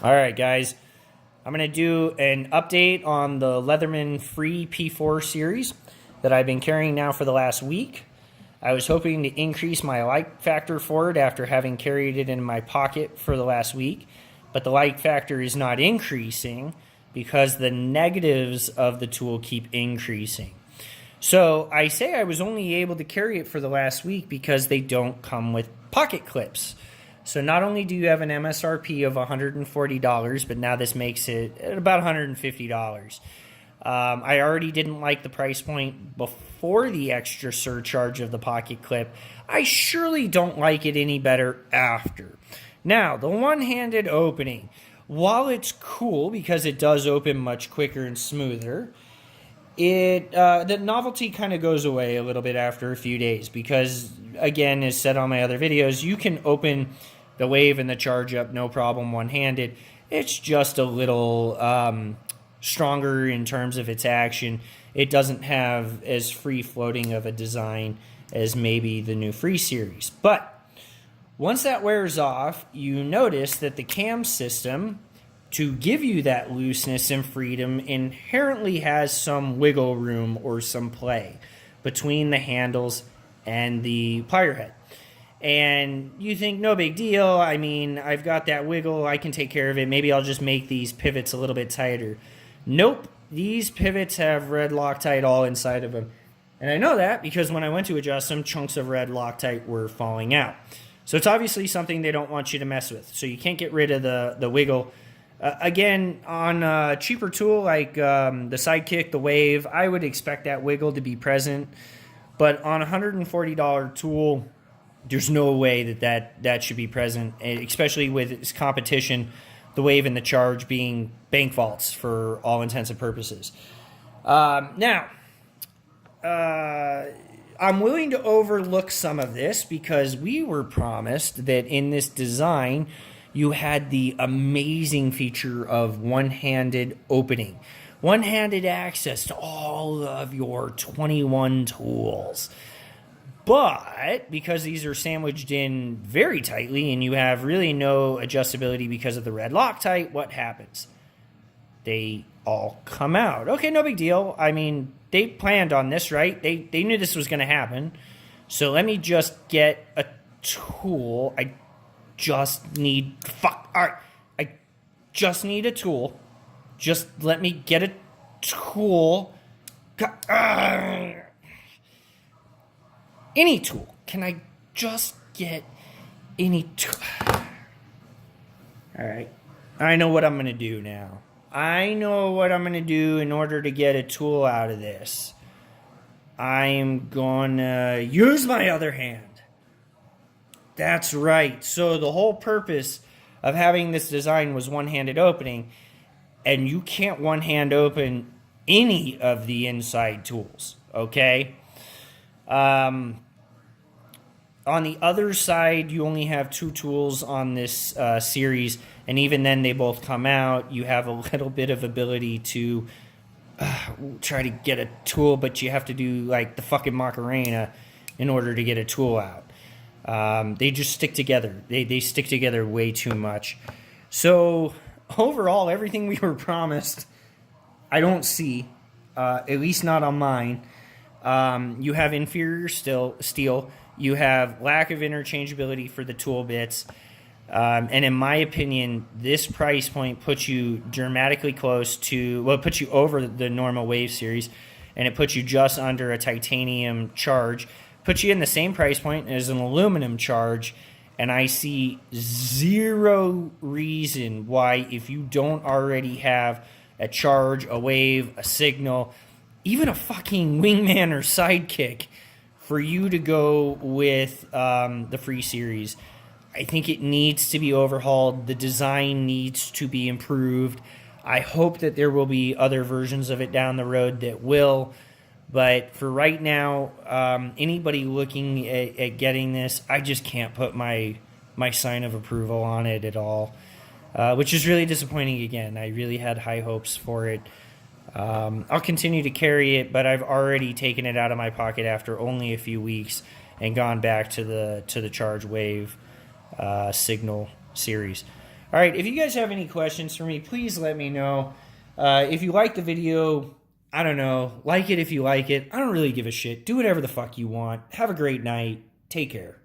All right, guys. I'm going to do an update on the Leatherman Free P4 series that I've been carrying now for the last week. I was hoping to increase my like factor for it after having carried it in my pocket for the last week, but the like factor is not increasing because the negatives of the tool keep increasing. So I say I was only able to carry it for the last week because they don't come with pocket clips. So not only do you have an MSRP of $140, but now this makes it at about $150. I already didn't like the price point before the extra surcharge of the pocket clip. I surely don't like it any better after. Now, the one-handed opening, while it's cool because it does open much quicker and smoother, the novelty kind of goes away a little bit after a few days because, again, as said on my other videos, you can open the wave and the charge up no problem one-handed. It's just a little stronger in terms of its action. It doesn't have as free-floating of a design as maybe the new Free series. But once that wears off, you notice that the cam system, to give you that looseness and freedom, inherently has some wiggle room or some play between the handles and the plier head. And you think, no big deal. I mean, I've got that wiggle. I can take care of it. Maybe I'll just make these pivots a little bit tighter. Nope. These pivots have red Loctite all inside of them. And I know that because when I went to adjust them, chunks of red Loctite were falling out. So it's obviously something they don't want you to mess with. So you can't get rid of the wiggle. Again, on a cheaper tool like the Sidekick, the Wave, I would expect that wiggle to be present. But on a $140 tool, there's no way that should be present, especially with its competition, the Wave and the Charge being bank vaults for all intents and purposes. Now, I'm willing to overlook some of this because we were promised that in this design, you had the amazing feature of one-handed opening, one-handed access to all of your 21 tools. But because these are sandwiched in very tightly and you have really no adjustability because of the red Loctite, what happens? They all come out. Okay, no big deal. I mean, they planned on this, right? They knew this was going to happen. So let me just get a tool. I just need... Fuck. All right. I just need a tool. Just let me get a tool. Any tool. Can I just get any tool? All right. I know what I'm going to do now. I know what I'm going to do in order to get a tool out of this. I'm going to use my other hand. That's right. So the whole purpose of having this design was one-handed opening, and you can't one-hand open any of the inside tools, okay? On the other side, you only have two tools on this series, and even then they both come out. You have a little bit of ability to try to get a tool, but you have to do like the fucking Macarena in order to get a tool out. They just stick together. They stick together way too much. So overall, everything we were promised, I don't see, at least not on mine. You have inferior steel. You have lack of interchangeability for the tool bits. And in my opinion, this price point puts you dramatically close to, well, it puts you over the normal Wave series, and it puts you just under a titanium Charge. Puts you in the same price point as an aluminum Charge, and I see zero reason why, if you don't already have a Charge, a Wave, a Signal, even a fucking Wingman or Sidekick, for you to go with the Free series. I think it needs to be overhauled. The design needs to be improved. I hope that there will be other versions of it down the road that will. But for right now, anybody looking at getting this, I just can't put my sign of approval on it at all, which is really disappointing again. I really had high hopes for it. I'll continue to carry it, but I've already taken it out of my pocket after only a few weeks and gone back to the Charge Wave Signal series. All right, if you guys have any questions for me, please let me know. If you like the video, I don't know, like it if you like it. I don't really give a shit. Do whatever the fuck you want. Have a great night. Take care.